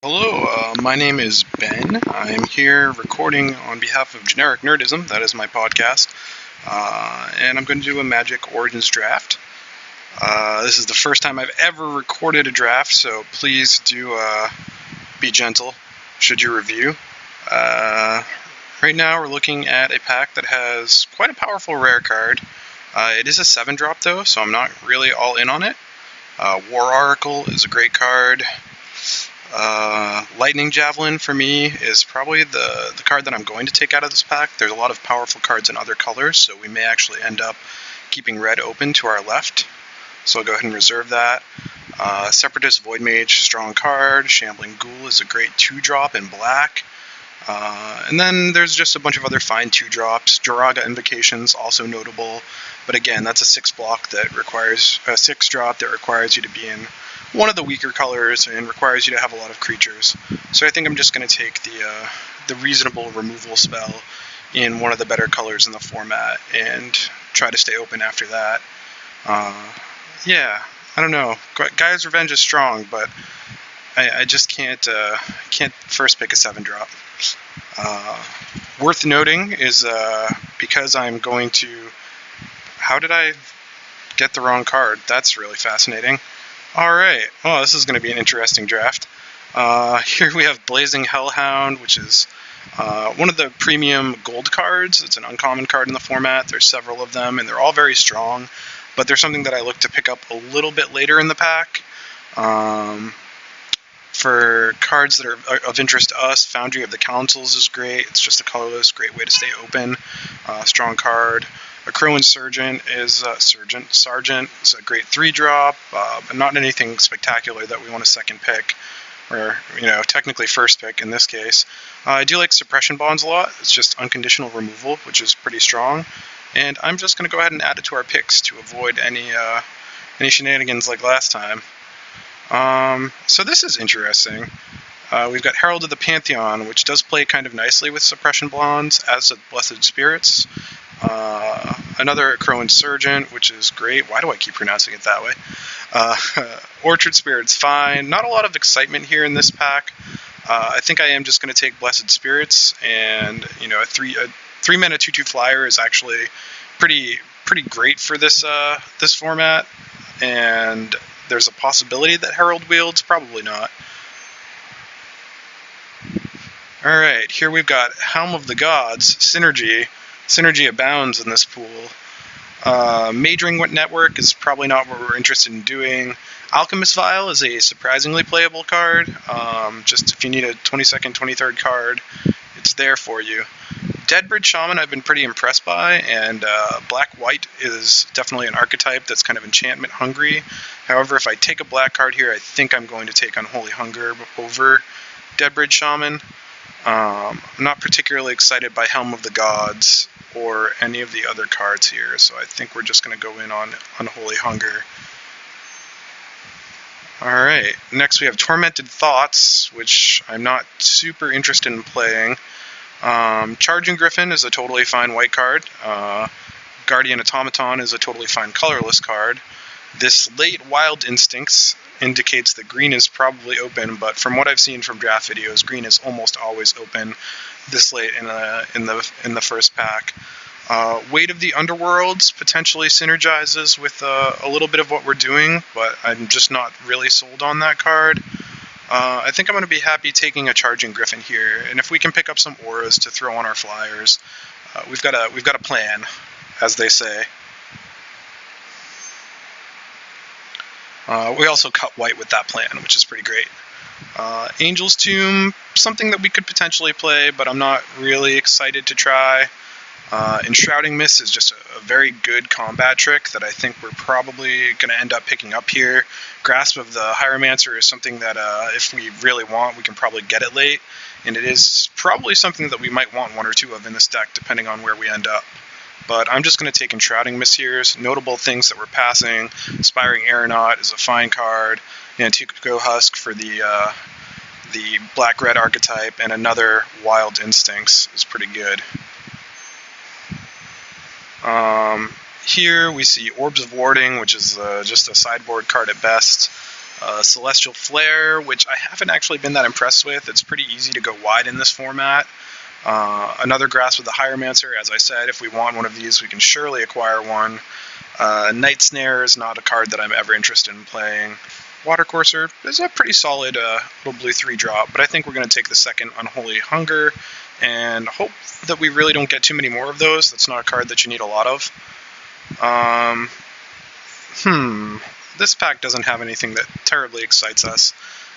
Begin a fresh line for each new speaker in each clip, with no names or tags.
Hello, my name is Ben. I'm here recording on behalf of Generic Nerdism, that is my podcast, and I'm going to do a Magic Origins draft. This is the first time I've ever recorded a draft, so please do be gentle should you review. Right now we're looking at a pack that has quite a powerful rare card. It is a 7-drop though, so I'm not really all in on it. War Oracle is a great card. Lightning Javelin for me is probably the card that I'm going to take out of this pack. There's a lot of powerful cards in other colors, so we may actually end up keeping red open to our left. So I'll go ahead and reserve that. Separatist Void Mage, strong card. Shambling Ghoul is a great 2-drop in black. And then there's just a bunch of other fine 2-drops. Joraga Invocation's also notable, but again, that's a 6-block that requires a 6-drop that requires you to be in one of the weaker colors and requires you to have a lot of creatures. So I think I'm just going to take the reasonable removal spell in one of the better colors in the format and try to stay open after that. Yeah, I don't know. Gaia's Revenge is strong, but I just can't first pick a 7-drop. Worth noting is because I'm going to... How did I get the wrong card? That's really fascinating. Alright, well, this is going to be an interesting draft. Here we have Blazing Hellhound, which is one of the premium gold cards. It's an uncommon card in the format. There's several of them, and they're all very strong, but there's something that I look to pick up a little bit later in the pack. For cards that are of interest to us, Foundry of the Councils is great. It's just a colorless, great way to stay open. Strong card. A Crowan Sergeant is Sergeant is a great 3-drop, but not anything spectacular that we want to second pick, or technically first pick in this case. I do like Suppression Bonds a lot. It's just unconditional removal, which is pretty strong, and I'm just going to go ahead and add it to our picks to avoid any shenanigans like last time. So this is interesting. We've got Herald of the Pantheon, which does play kind of nicely with Suppression Bonds, as does Blessed Spirits. Another Crowan Sergeant, which is great. Why do I keep pronouncing it that way? Orchard Spirit's fine. Not a lot of excitement here in this pack. I think I am just going to take Blessed Spirits, and a 3-mana 2/2 flyer is actually pretty great for this this format. And there's a possibility that Herald wields, probably not. All right, here we've got Helm of the Gods, Synergy. Synergy abounds in this pool. Majoring Network is probably not what we're interested in doing. Alchemist Vial is a surprisingly playable card. Just if you need a 22nd, 23rd card, it's there for you. Deadbridge Shaman I've been pretty impressed by, and Black-White is definitely an archetype that's kind of enchantment hungry. However, if I take a black card here, I think I'm going to take Unholy Hunger over Deadbridge Shaman. I'm not particularly excited by Helm of the Gods or any of the other cards here, so I think we're just going to go in on Unholy Hunger. Alright, next we have Tormented Thoughts, which I'm not super interested in playing. Charging Griffin is a totally fine white card. Guardian Automaton is a totally fine colorless card. This late Wild Instincts indicates that green is probably open, but from what I've seen from draft videos, green is almost always open this late in the first pack. Weight of the Underworlds potentially synergizes with a little bit of what we're doing, but I'm just not really sold on that card. I think I'm going to be happy taking a Charging Griffin here, and if we can pick up some auras to throw on our flyers, we've got a plan, as they say. We also cut white with that plan, which is pretty great. Angel's Tomb, something that we could potentially play, but I'm not really excited to try. Enshrouding Mist is just a very good combat trick that I think we're probably going to end up picking up here. Grasp of the Hieromancer is something that if we really want, we can probably get it late, and it is probably something that we might want one or two of in this deck, depending on where we end up. But I'm just going to take Enshrouding Mist here. Notable things that we're passing: Inspiring Aeronaut is a fine card, Nantuko Husk for the black-red archetype, and another Wild Instincts is pretty good. Here we see Orbs of Warding, which is just a sideboard card at best. Celestial Flare, which I haven't actually been that impressed with. It's pretty easy to go wide in this format. Another Grasp of the Hieromancer. As I said, if we want one of these, we can surely acquire one. Night Snare is not a card that I'm ever interested in playing. Watercourser is a pretty solid little blue 3-drop, but I think we're going to take the second Unholy Hunger and hope that we really don't get too many more of those. That's not a card that you need a lot of. This pack doesn't have anything that terribly excites us.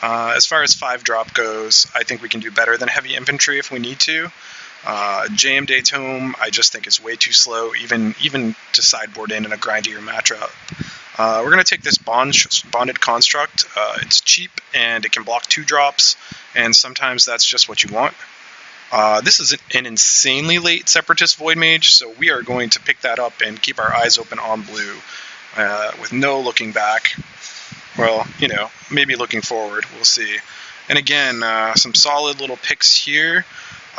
As far as 5-drop goes, I think we can do better than Heavy Infantry if we need to. JM Tome, I just think it's way too slow, even to sideboard in a grindier matchup. We're going to take this Bonded Construct. It's cheap, and it can block 2-drops, and sometimes that's just what you want. This is an insanely late Separatist Void Mage, so we are going to pick that up and keep our eyes open on blue with no looking back. Well, you know, maybe looking forward. We'll see. And again, some solid little picks here.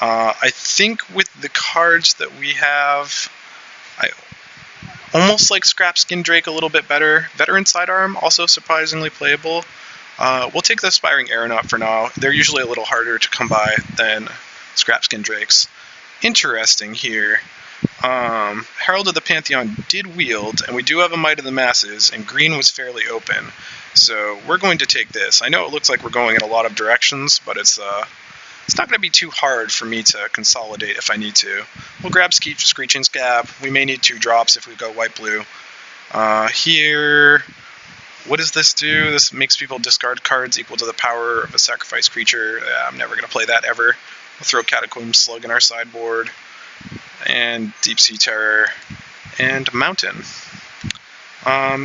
I think with the cards that we have, I almost like Scrapskin Drake a little bit better. Veteran Sidearm, also surprisingly playable. We'll take the Aspiring Aeronaut for now. They're usually a little harder to come by than Scrapskin Drakes. Interesting here. Herald of the Pantheon did wield, and we do have a Might of the Masses, and green was fairly open. So we're going to take this. I know it looks like we're going in a lot of directions, but it's not going to be too hard for me to consolidate if I need to. We'll grab Screeching Scab. We may need 2 drops if we go white-blue. Here, what does this do? This makes people discard cards equal to the power of a sacrificed creature. I'm never going to play that ever. We'll throw Catacomb Slug in our sideboard, and Deep Sea Terror, and Mountain.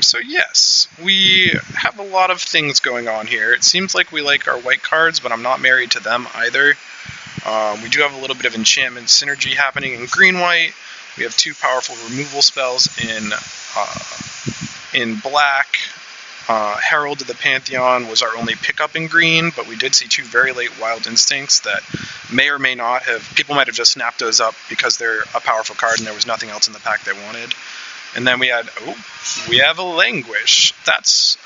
So yes, we have a lot of things going on here. It seems like we like our white cards, but I'm not married to them either. We do have a little bit of enchantment synergy happening in green-white. We have 2 powerful removal spells in black. Herald of the Pantheon was our only pickup in green, but we did see 2 very late Wild Instincts that may or may not have, people might have just snapped those up because they're a powerful card and there was nothing else in the pack they wanted. And then we have a Languish. That's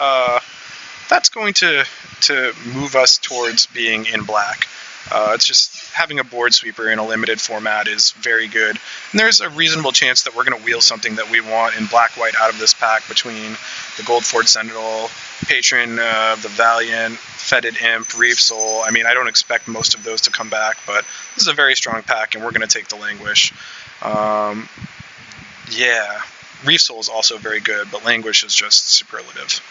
going to move us towards being in black. It's just having a board sweeper in a limited format is very good. And there's a reasonable chance that we're going to wheel something that we want in black-white out of this pack between the Goldford Sentinel, Patron of the Valiant, Fetid Imp, Reef Soul. I mean, I don't expect most of those to come back, but this is a very strong pack, and we're going to take the Languish. Yeah, Reef Soul is also very good, but Languish is just superlative.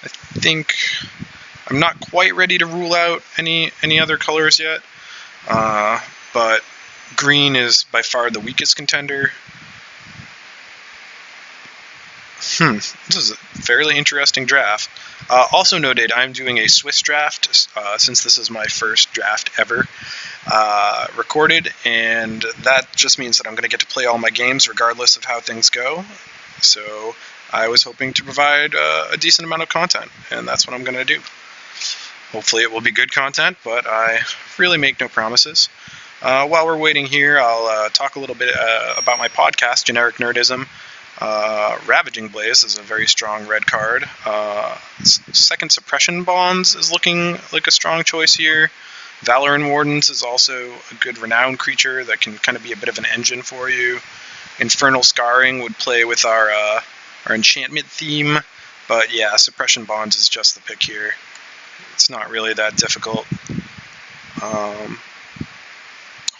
I think I'm not quite ready to rule out any other colors yet, but green is by far the weakest contender. This is a fairly interesting draft. Also noted, I'm doing a Swiss draft since this is my first draft ever recorded, and that just means that I'm going to get to play all my games regardless of how things go. So I was hoping to provide a decent amount of content, and that's what I'm going to do. Hopefully it will be good content, but I really make no promises. While we're waiting here, I'll talk a little bit about my podcast, Generic Nerdism. Ravaging Blaze is a very strong red card. Second Suppression Bonds is looking like a strong choice here. Valoran Wardens is also a good renowned creature that can kind of be a bit of an engine for you. Infernal Scarring would play with our enchantment theme, but yeah, Suppression Bonds is just the pick here. It's not really that difficult.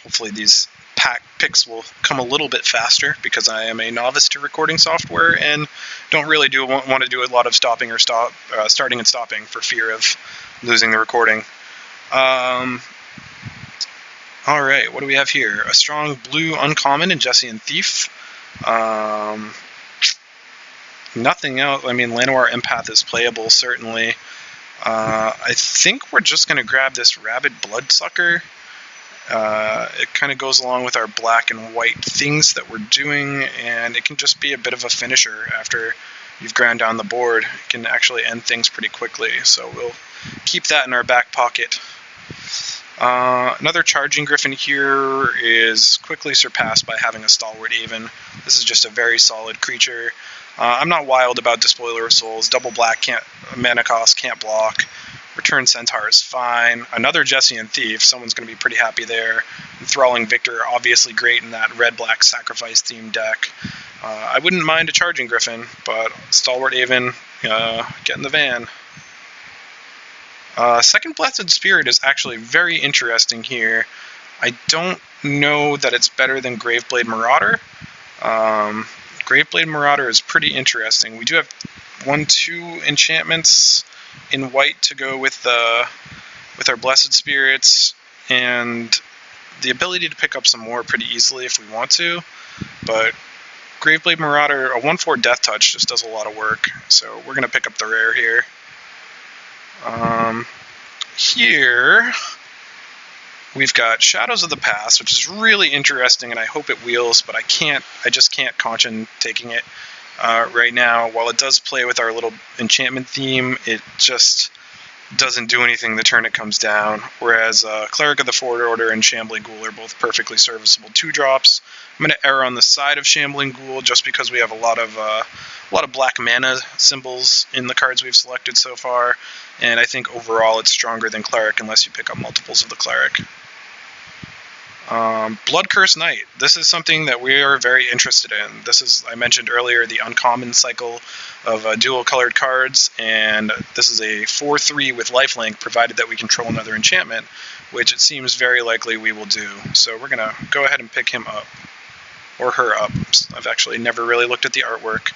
Hopefully these pack picks will come a little bit faster because I am a novice to recording software and don't really want to do a lot of starting and stopping for fear of losing the recording. Alright, what do we have here? A strong blue uncommon in Jessian Thief. Nothing else. I mean, Llanowar Empath is playable, certainly. I think we're just going to grab this Rabid Bloodsucker. It kind of goes along with our black and white things that we're doing, and it can just be a bit of a finisher after you've ground down the board. It can actually end things pretty quickly, so we'll keep that in our back pocket. Another Charging Griffin here is quickly surpassed by having a Stalwart Even. This is just a very solid creature. I'm not wild about Despoiler of Souls. Double black can't, mana cost can't block. Return Centaur is fine. Another Jessian Thief, someone's going to be pretty happy there. Enthralling Victor, obviously great in that red-black sacrifice themed deck. I wouldn't mind a Charging Griffin, but Stalwart Aven, get in the van. Second Blessed Spirit is actually very interesting here. I don't know that it's better than Graveblade Marauder. Graveblade Marauder is pretty interesting. We do have 1-2 enchantments in white to go with our Blessed Spirits, and the ability to pick up some more pretty easily if we want to, but Graveblade Marauder, a 1/4 Death Touch, just does a lot of work, so we're going to pick up the rare here. Here, we've got Shadows of the Past, which is really interesting, and I hope it wheels, but I just can't caution taking it right now. While it does play with our little enchantment theme, it just doesn't do anything the turn it comes down, whereas Cleric of the Forward Order and Shambling Ghoul are both perfectly serviceable 2-drops. I'm going to err on the side of Shambling Ghoul just because we have a lot of black mana symbols in the cards we've selected so far, and I think overall it's stronger than Cleric unless you pick up multiples of the Cleric. Blood Curse Knight. This is something that we are very interested in. This is, I mentioned earlier, the uncommon cycle of dual colored cards, and this is a 4/3 with lifelink, provided that we control another enchantment, which it seems very likely we will do. So we're going to go ahead and pick him up, or her up. I've actually never really looked at the artwork.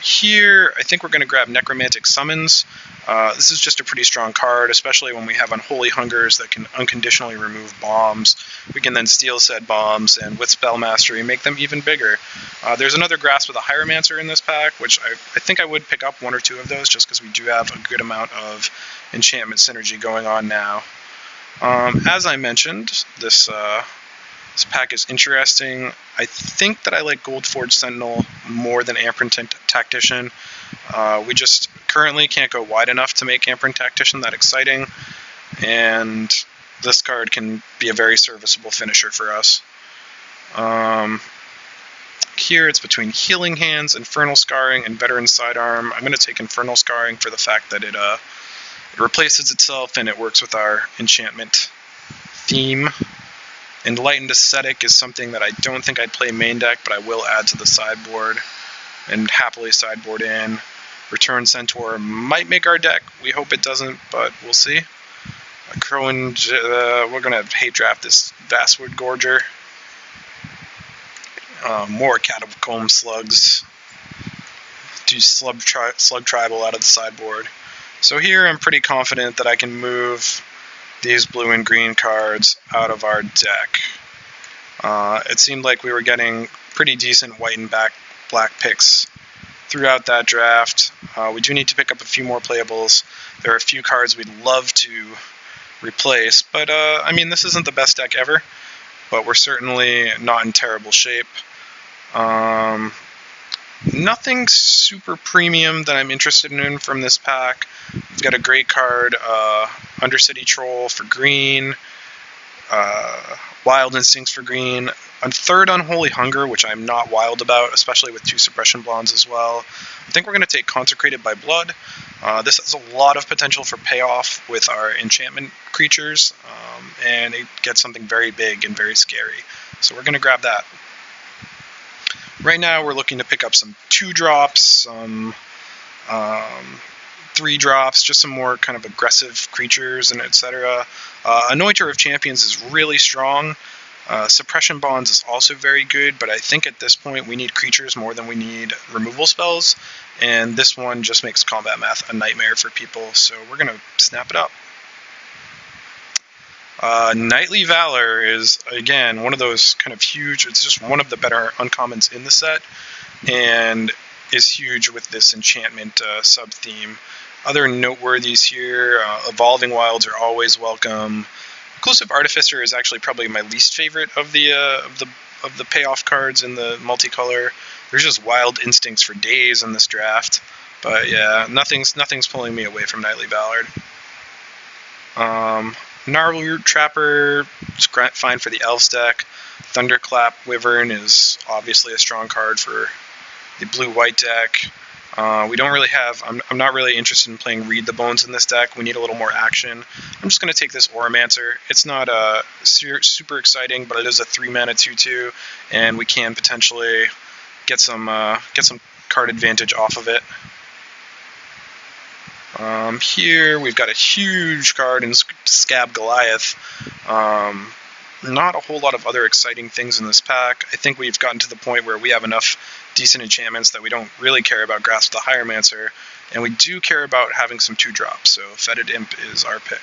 Here, I think we're going to grab Necromantic Summons. This is just a pretty strong card, especially when we have Unholy Hungers that can unconditionally remove bombs. We can then steal said bombs, and with Spell Mastery, make them even bigger. There's another Grasp of the Hieromancer in this pack, which I think I would pick up 1 or 2 of those, just because we do have a good amount of enchantment synergy going on now. As I mentioned, this pack is interesting. I think that I like Goldforge Sentinel more than Amprint Tactician. We just currently can't go wide enough to make Amprint Tactician that exciting, and this card can be a very serviceable finisher for us. Here it's between Healing Hands, Infernal Scarring, and Veteran Sidearm. I'm going to take Infernal Scarring for the fact that it replaces itself and it works with our enchantment theme. Enlightened Ascetic is something that I don't think I'd play main deck, but I will add to the sideboard and happily sideboard in. Return Centaur might make our deck. We hope it doesn't, but we'll see. We're going to hate draft this Vastwood Gorger. More Catacomb Slugs. Do Slug Tribal out of the sideboard. So here I'm pretty confident that I can move these blue and green cards out of our deck. It seemed like we were getting pretty decent white and black picks throughout that draft. We do need to pick up a few more playables. There are a few cards we'd love to replace, but I mean, this isn't the best deck ever, but we're certainly not in terrible shape. Nothing super premium that I'm interested in from this pack. We've got a great card, Undercity Troll for green, Wild Instincts for green, a third Unholy Hunger, which I'm not wild about, especially with 2 Suppression Bonds as well. I think we're going to take Consecrated by Blood. This has a lot of potential for payoff with our enchantment creatures, and it gets something very big and very scary. So we're going to grab that. Right now we're looking to pick up some 2-drops, some 3-drops, just some more kind of aggressive creatures and etc. Anointer of Champions is really strong. Suppression Bonds is also very good, but I think at this point we need creatures more than we need removal spells, and this one just makes combat math a nightmare for people, so we're going to snap it up. Knightly Valor is, again, one of those kind of huge, it's just one of the better uncommons in the set, and is huge with this enchantment sub-theme. Other noteworthies here, Evolving Wilds are always welcome. Reclusive Artificer is actually probably my least favorite of the payoff cards in the multicolor. There's just Wild Instincts for days in this draft, but yeah, nothing's pulling me away from Knightly Valor. Gnarlroot Trapper is fine for the Elves deck. Thunderclap Wyvern is obviously a strong card for the blue-white deck. We don't really have, I'm not really interested in playing Read the Bones in this deck. We need a little more action. I'm just going to take this Auramancer. It's not super exciting, but it is a 3-mana 2/2, and we can potentially get some card advantage off of it. Here we've got a huge card in Scab Goliath. Not a whole lot of other exciting things in this pack. I think we've gotten to the point where we have enough decent enchantments that we don't really care about Grasp the Hieromancer, and we do care about having some 2-drops, so Fetid Imp is our pick.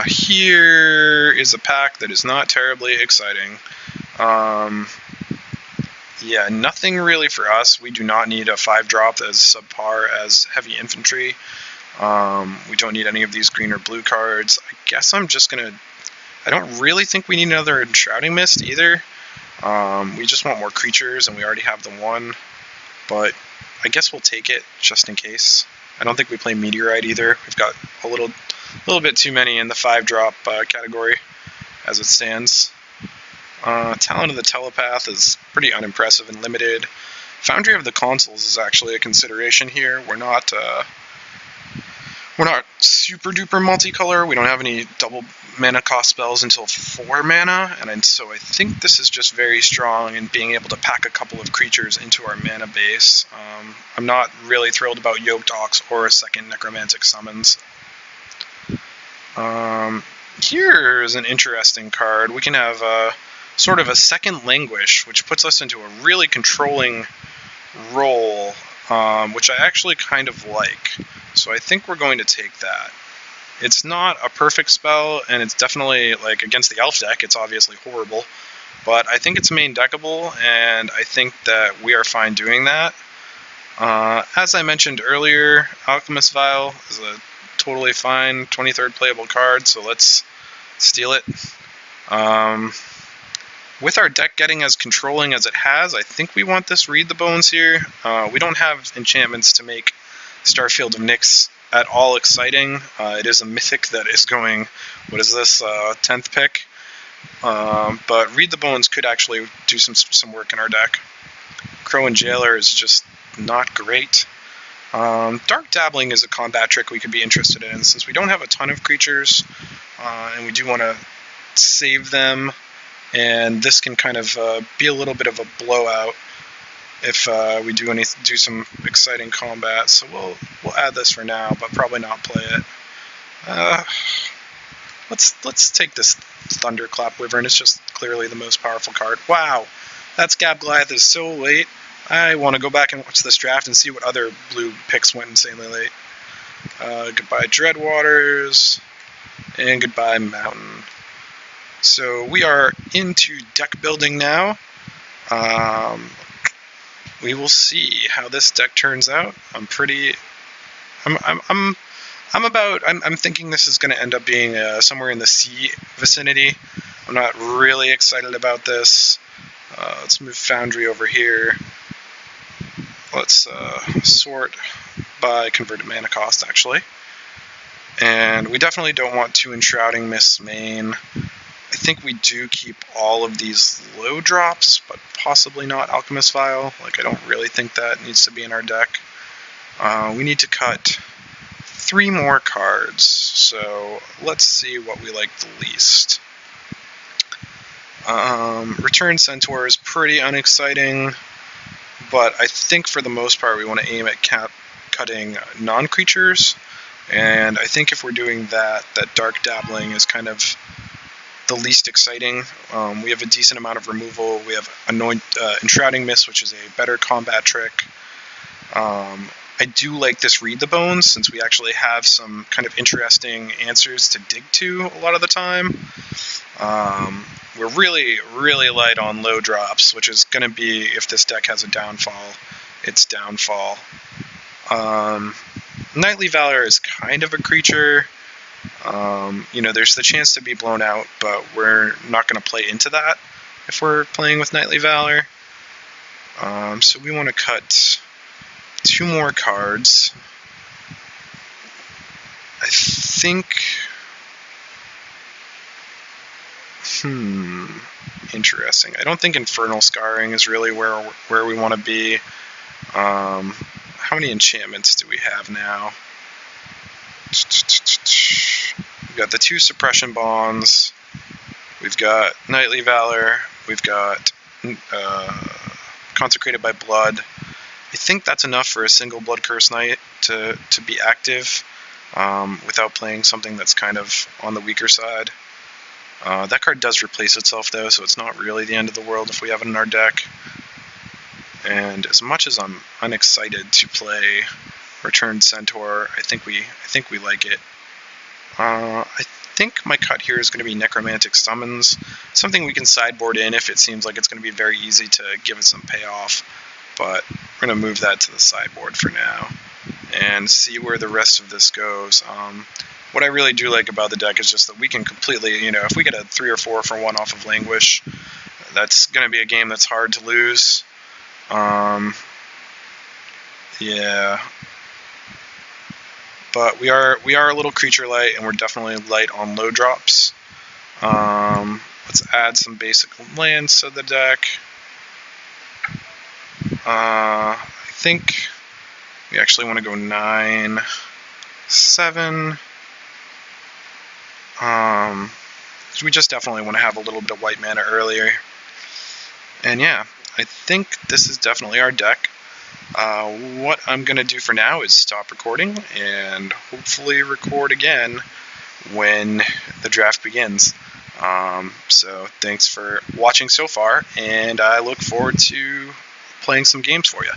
Here is a pack that is not terribly exciting. Yeah, nothing really for us. We do not need a 5-drop as subpar as Heavy Infantry. We don't need any of these green or blue cards. I guess I'm just going to... I don't really think we need another Enshrouding Mist either. We just want more creatures, and we already have the one. But I guess we'll take it, just in case. I don't think we play Meteorite either. We've got a little bit too many in the 5-drop category, as it stands. Talent of the Telepath is pretty unimpressive and limited. Foundry of the Consuls is actually a consideration here. We're not super duper multicolor. We don't have any double mana cost spells until 4 mana, and so I think this is just very strong in being able to pack a couple of creatures into our mana base. I'm not really thrilled about Yoked Ox or a second Necromantic Summons. Here's an interesting card. We can have sort of a second Languish, which puts us into a really controlling role, which I actually kind of like. So I think we're going to take that. It's not a perfect spell, and it's definitely, like, against the Elf deck, it's obviously horrible. But I think it's main deckable, and I think that we are fine doing that. As I mentioned earlier, Alchemist Vial is a totally fine 23rd playable card, so let's steal it. With our deck getting as controlling as it has, I think we want this Read the Bones here. We don't have enchantments to make Starfield of Nyx at all exciting. It is a mythic that is going, what is this, 10th pick? But Read the Bones could actually do some work in our deck. Crow and Jailer is just not great. Dark Dabbling is a combat trick we could be interested in, since we don't have a ton of creatures, and we do want to save them, and this can kind of be a little bit of a blowout if we do some exciting combat. So we'll add this for now, but probably not play it. Let's take this Thunderclap Wyvern. It's just clearly the most powerful card. Wow, that Scab Goliath is so late. I want to go back and watch this draft and see what other blue picks went insanely late. Goodbye Dreadwaters, and goodbye Mountain. So we are into deck building now. We will see how this deck turns out. I'm thinking this is going to end up being somewhere in the C vicinity. I'm not really excited about this. Let's move Foundry over here. Let's sort by converted mana cost, actually. And we definitely don't want 2 Enshrouding Mists main. I think we do keep all of these low drops, but possibly not Alchemist Vial. Like, I don't really think that needs to be in our deck. We need to cut 3 more cards, so let's see what we like the least. Return Centaur is pretty unexciting, but I think for the most part we want to aim at cutting non-creatures, and I think if we're doing that Dark Dabbling is kind of the least exciting. We have a decent amount of removal. We have Enshrouding Mist, which is a better combat trick. I do like this Read the Bones, since we actually have some kind of interesting answers to dig to a lot of the time. We're really, really light on low drops, which is going to be, if this deck has a downfall, its downfall. Knightly Valor is kind of a creature. There's the chance to be blown out, but we're not going to play into that if we're playing with Knightly Valor. So we want to cut 2 more cards. I think Interesting. I don't think Infernal Scarring is really where we want to be. How many enchantments do we have now? We've got the 2 suppression bonds. We've got Knightly Valor. We've got Consecrated by Blood. I think that's enough for a single Blood Curse Knight to be active without playing something that's kind of on the weaker side. That card does replace itself though, so it's not really the end of the world if we have it in our deck. And as much as I'm unexcited to play Returned Centaur, I think we like it. I think my cut here is going to be Necromantic Summons, something we can sideboard in if it seems like it's going to be very easy to give it some payoff. But we're going to move that to the sideboard for now and see where the rest of this goes. What I really do like about the deck is just that we can completely, if we get a 3 or 4 for 1 off of Languish, that's going to be a game that's hard to lose. Yeah. But we are a little creature light, and we're definitely light on low drops. Let's add some basic lands to the deck. I think we actually want to go 9, 7. We just definitely want to have a little bit of white mana earlier. And yeah, I think this is definitely our deck. What I'm going to do for now is stop recording and hopefully record again when the draft begins. So thanks for watching so far, and I look forward to playing some games for you.